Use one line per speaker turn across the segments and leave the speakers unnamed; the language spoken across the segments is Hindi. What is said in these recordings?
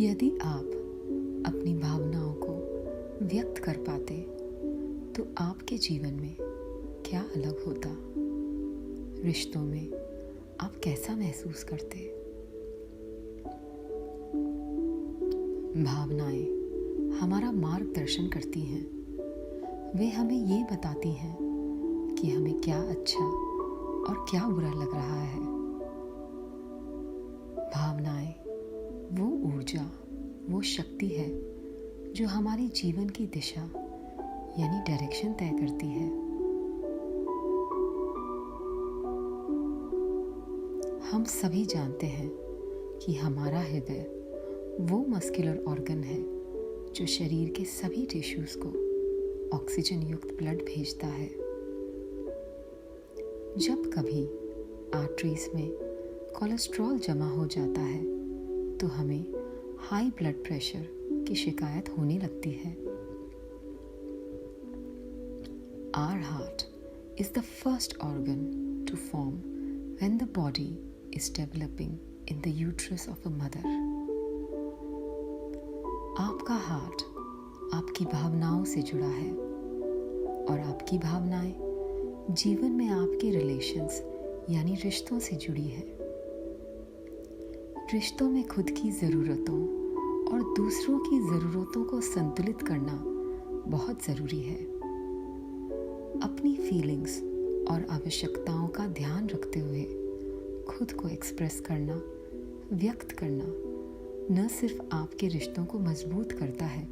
यदि आप अपनी भावनाओं को व्यक्त कर पाते तो आपके जीवन में क्या अलग होता? रिश्तों में आप कैसा महसूस करते? भावनाएं हमारा मार्गदर्शन करती हैं। वे हमें ये बताती हैं कि हमें क्या अच्छा और क्या बुरा लग रहा है। भावनाएं वो ऊर्जा, वो शक्ति है जो हमारी जीवन की दिशा यानी डायरेक्शन तय करती है। हम सभी जानते हैं कि हमारा हृदय वो मस्कुलर ऑर्गन है जो शरीर के सभी टिश्यूज को ऑक्सीजन युक्त ब्लड भेजता है। जब कभी आर्टरीज में कोलेस्ट्रॉल जमा हो जाता है तो हमें हाई ब्लड प्रेशर की शिकायत होने लगती है। Our heart is the first organ to form when the body is developing in the uterus of a mother. आपका हार्ट आपकी भावनाओं से जुड़ा है और आपकी भावनाएं जीवन में आपके रिलेशंस यानी रिश्तों से जुड़ी है। रिश्तों में खुद की ज़रूरतों और दूसरों की ज़रूरतों को संतुलित करना बहुत ज़रूरी है। अपनी फीलिंग्स और आवश्यकताओं का ध्यान रखते हुए खुद को एक्सप्रेस करना, व्यक्त करना न सिर्फ आपके रिश्तों को मजबूत करता है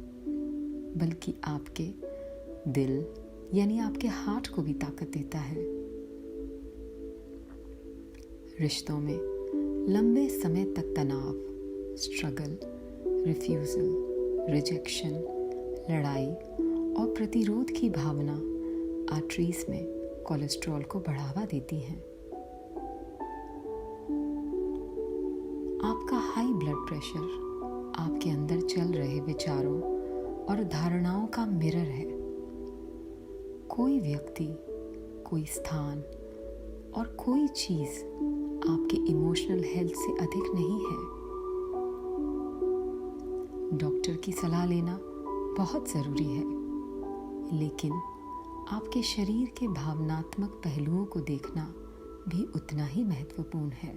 बल्कि आपके दिल यानी आपके हार्ट को भी ताकत देता है। रिश्तों में लंबे समय तक तनाव, स्ट्रगल, रिफ्यूज़ल, रिजेक्शन, लड़ाई और प्रतिरोध की भावना आर्टरीज में कोलेस्ट्रॉल को बढ़ावा देती हैं। आपका हाई ब्लड प्रेशर आपके अंदर चल रहे विचारों और धारणाओं का मिरर है। कोई व्यक्ति, कोई स्थान और कोई चीज़ आपके इमोशनल हेल्थ से अधिक नहीं है। डॉक्टर की सलाह लेना बहुत ज़रूरी है, लेकिन आपके शरीर के भावनात्मक पहलुओं को देखना भी उतना ही महत्वपूर्ण है।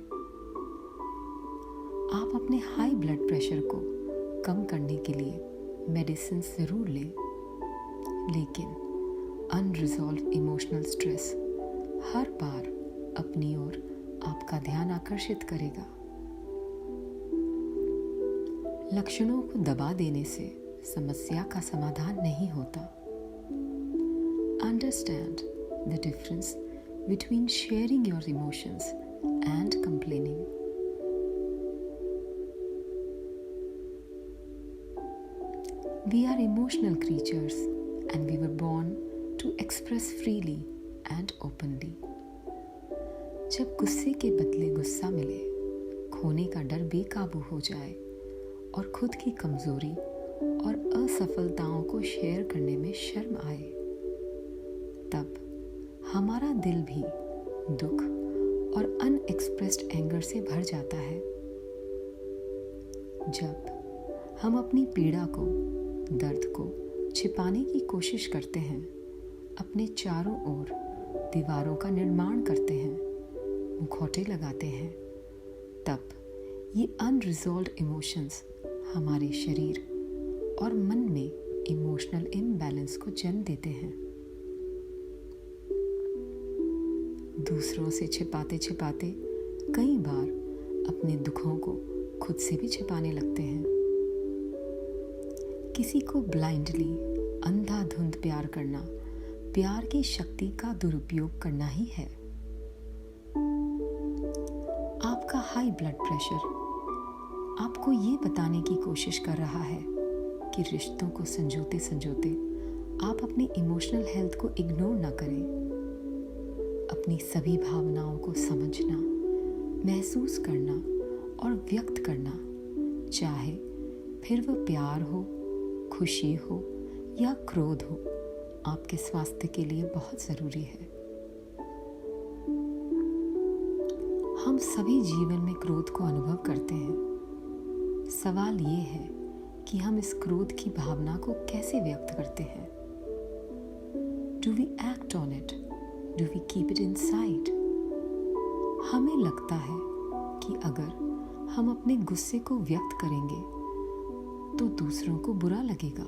आप अपने हाई ब्लड प्रेशर को कम करने के लिए मेडिसिन ज़रूर लें, लेकिन अनरिजॉल्व इमोशनल स्ट्रेस हर बार अपनी ओर आपका ध्यान आकर्षित करेगा। लक्षणों को दबा देने से समस्या का समाधान नहीं होता। Understand the difference between sharing your emotions and complaining. We are emotional creatures and we were born to express freely and openly. जब गुस्से के बदले गुस्सा मिले, खोने का डर बेकाबू हो जाए और खुद की कमजोरी और असफलताओं को शेयर करने में शर्म आए, तब हमारा दिल भी दुख और अनएक्सप्रेस्ड एंगर से भर जाता है। जब हम अपनी पीड़ा को, दर्द को छिपाने की कोशिश करते हैं, अपने चारों ओर दीवारों का निर्माण करते हैं, मुखौटे लगाते हैं, तब ये अनरिजॉल्व्ड इमोशंस हमारे शरीर और मन में इमोशनल इम्बैलेंस को जन्म देते हैं। दूसरों से छिपाते छिपाते कई बार अपने दुखों को खुद से भी छिपाने लगते हैं। किसी को ब्लाइंडली, अंधाधुंध प्यार करना प्यार की शक्ति का दुरुपयोग करना ही है। आपका हाई ब्लड प्रेशर आपको ये बताने की कोशिश कर रहा है कि रिश्तों को संजोते संजोते आप अपनी इमोशनल हेल्थ को इग्नोर ना करें। अपनी सभी भावनाओं को समझना, महसूस करना और व्यक्त करना, चाहे फिर वह प्यार हो, खुशी हो या क्रोध हो, आपके स्वास्थ्य के लिए बहुत ज़रूरी है। हम सभी जीवन में क्रोध को अनुभव करते हैं। सवाल ये है कि हम इस क्रोध की भावना को कैसे व्यक्त करते हैं। Do we act on it? Do we keep it inside? हमें लगता है कि अगर हम अपने गुस्से को व्यक्त करेंगे तो दूसरों को बुरा लगेगा।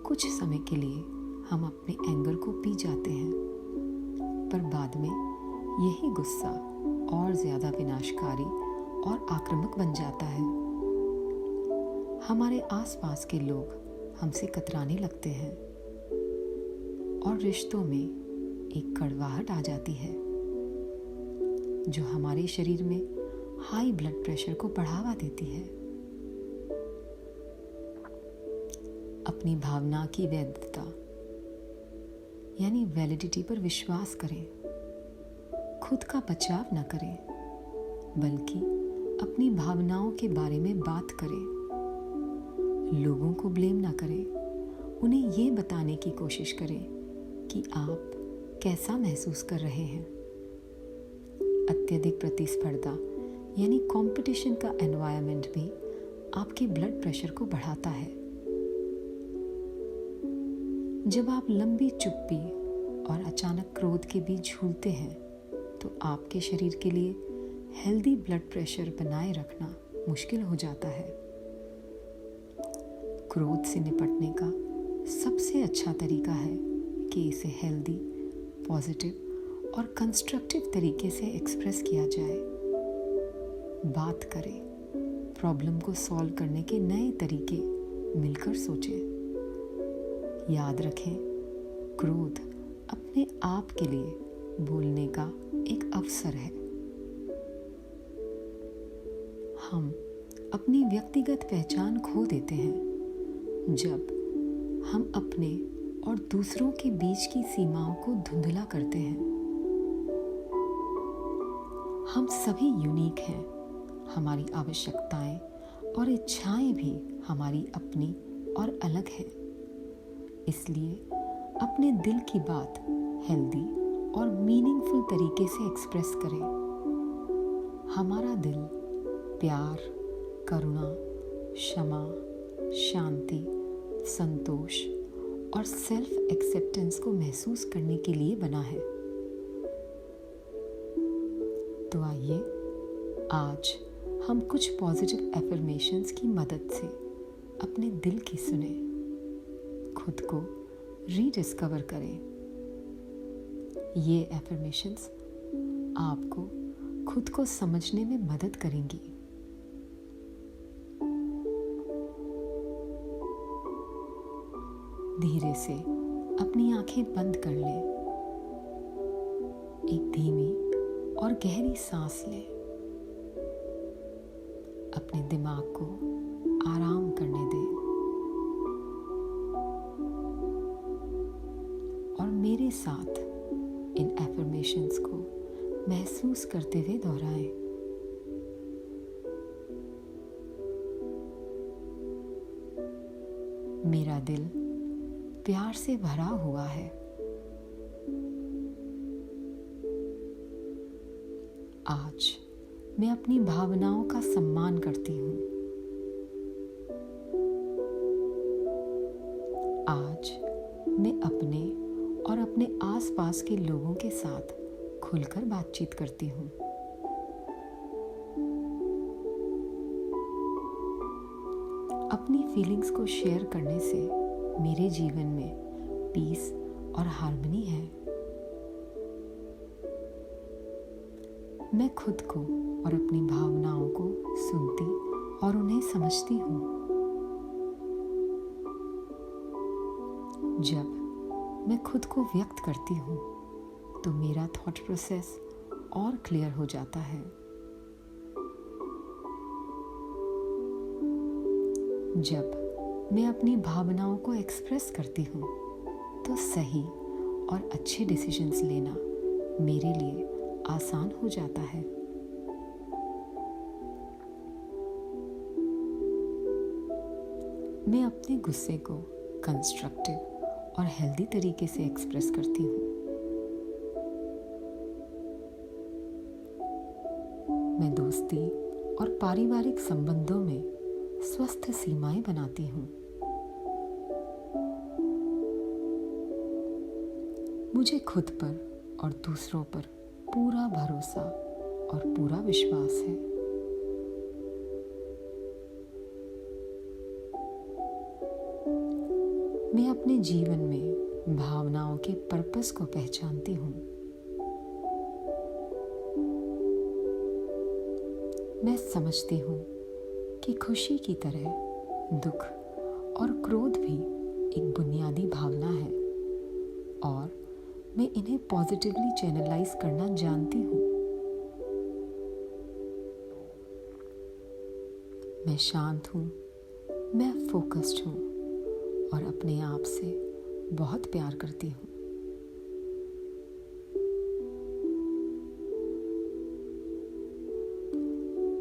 कुछ समय के लिए हम अपने एंगर को पी जाते हैं, पर बाद में यही गुस्सा और ज्यादा विनाशकारी और आक्रामक बन जाता है। हमारे आसपास के लोग हमसे कतराने लगते हैं और रिश्तों में एक कड़वाहट आ जाती है जो हमारे शरीर में हाई ब्लड प्रेशर को बढ़ावा देती है। अपनी भावना की वैधता यानी वैलिडिटी पर विश्वास करें। खुद का बचाव न करें, बल्कि अपनी भावनाओं के बारे में बात करें। लोगों को ब्लेम ना करें, उन्हें ये बताने की कोशिश करें कि आप कैसा महसूस कर रहे हैं। अत्यधिक प्रतिस्पर्धा यानी कंपटीशन का एनवायरनमेंट भी आपके ब्लड प्रेशर को बढ़ाता है। जब आप लंबी चुप्पी और अचानक क्रोध के बीच झूलते हैं तो आपके शरीर के लिए हेल्दी ब्लड प्रेशर बनाए रखना मुश्किल हो जाता है। क्रोध से निपटने का सबसे अच्छा तरीका है कि इसे हेल्दी, पॉजिटिव और कंस्ट्रक्टिव तरीके से एक्सप्रेस किया जाए। बात करें, प्रॉब्लम को सॉल्व करने के नए तरीके मिलकर सोचें। याद रखें, क्रोध अपने आप के लिए बोलने का एक अवसर है। हम अपनी व्यक्तिगत पहचान खो देते हैं जब हम अपने और दूसरों के बीच की सीमाओं को धुंधला करते हैं। हम सभी यूनिक हैं। हमारी आवश्यकताएं और इच्छाएं भी हमारी अपनी और अलग हैं। इसलिए अपने दिल की बात हेल्दी और मीनिंगफुल तरीके से एक्सप्रेस करें। हमारा दिल प्यार, करुणा, क्षमा, शांति, संतोष और सेल्फ एक्सेप्टेंस को महसूस करने के लिए बना है। तो आइए आज हम कुछ पॉजिटिव एफर्मेशंस की मदद से अपने दिल की सुने, खुद को रीडिस्कवर करें। ये एफर्मेशंस आपको खुद को समझने में मदद करेंगी। धीरे से अपनी आंखें बंद कर लें। एक धीमी और गहरी सांस लें। अपने दिमाग को आराम करने दें और मेरे साथ इन एफर्मेशंस को महसूस करते हुए दोहराएं। मेरा दिल प्यार से भरा हुआ है। आज मैं अपनी भावनाओं का सम्मान करती हूँ। आज मैं अपने और अपने आसपास के लोगों के साथ खुलकर बातचीत करती हूँ। अपनी फीलिंग्स को शेयर करने से मेरे जीवन में पीस और हार्मनी है। मैं खुद को और अपनी भावनाओं को सुनती और उन्हें समझती हूँ। जब मैं खुद को व्यक्त करती हूँ तो मेरा थॉट प्रोसेस और क्लियर हो जाता है। जब मैं अपनी भावनाओं को एक्सप्रेस करती हूँ तो सही और अच्छे डिसीजंस लेना मेरे लिए आसान हो जाता है। मैं अपने गुस्से को कंस्ट्रक्टिव और हेल्दी तरीके से एक्सप्रेस करती हूँ। मैं दोस्ती और पारिवारिक संबंधों में स्वस्थ सीमाएं बनाती हूँ। मुझे खुद पर और दूसरों पर पूरा भरोसा और पूरा विश्वास है। मैं अपने जीवन में भावनाओं के पर्पस को पहचानती हूँ। मैं समझती हूँ कि खुशी की तरह दुख और क्रोध भी एक बुनियादी भावना है और मैं इन्हें पॉजिटिवली चैनलाइज करना जानती हूँ। मैं शांत हूँ, मैं फोकस्ड हूँ और अपने आप से बहुत प्यार करती हूँ।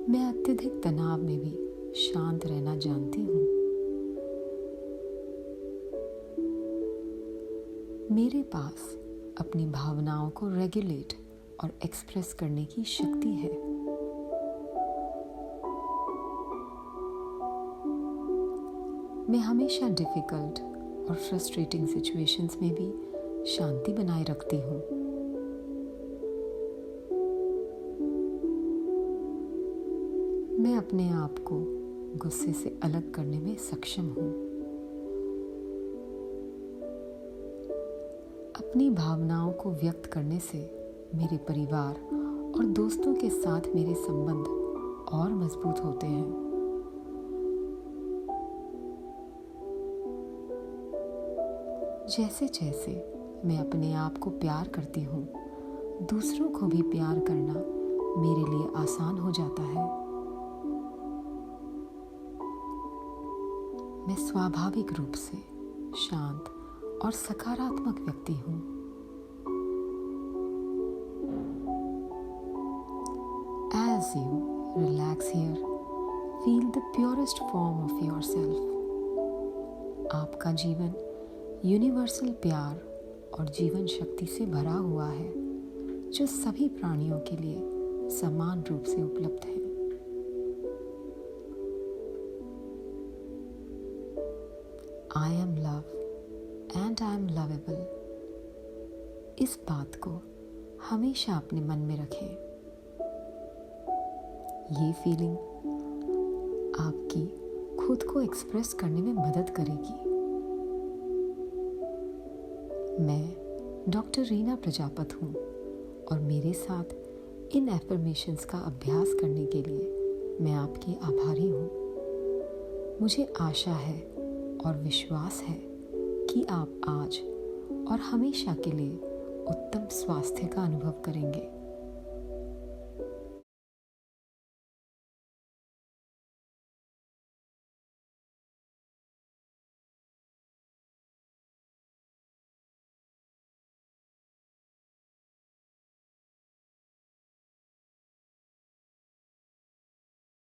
मैं अत्यधिक तनाव में भी शांत रहना जानती हूँ। मेरे पास अपनी भावनाओं को रेगुलेट और एक्सप्रेस करने की शक्ति है। मैं हमेशा डिफिकल्ट और फ्रस्ट्रेटिंग सिचुएशंस में भी शांति बनाए रखती हूँ। मैं अपने आप को गुस्से से अलग करने में सक्षम हूँ। अपनी भावनाओं को व्यक्त करने से मेरे परिवार और दोस्तों के साथ मेरे संबंध और मजबूत होते हैं। जैसे जैसे मैं अपने आप को प्यार करती हूँ, दूसरों को भी प्यार करना मेरे लिए आसान हो जाता है। मैं स्वाभाविक रूप से शांत और सकारात्मक व्यक्ति हूँ। As you relax here, feel the purest form of yourself. आपका जीवन यूनिवर्सल प्यार और जीवन शक्ति से भरा हुआ है, जो सभी प्राणियों के लिए समान रूप से उपलब्ध है। I am love and I am lovable. इस बात को हमेशा अपने मन में रखें। ये फीलिंग आपकी खुद को एक्सप्रेस करने में मदद करेगी। मैं डॉक्टर रीना प्रजापत हूँ और मेरे साथ इन एफर्मेशंस का अभ्यास करने के लिए मैं आपकी आभारी हूँ। मुझे आशा है और विश्वास है कि आप आज और हमेशा के लिए उत्तम स्वास्थ्य का अनुभव करेंगे।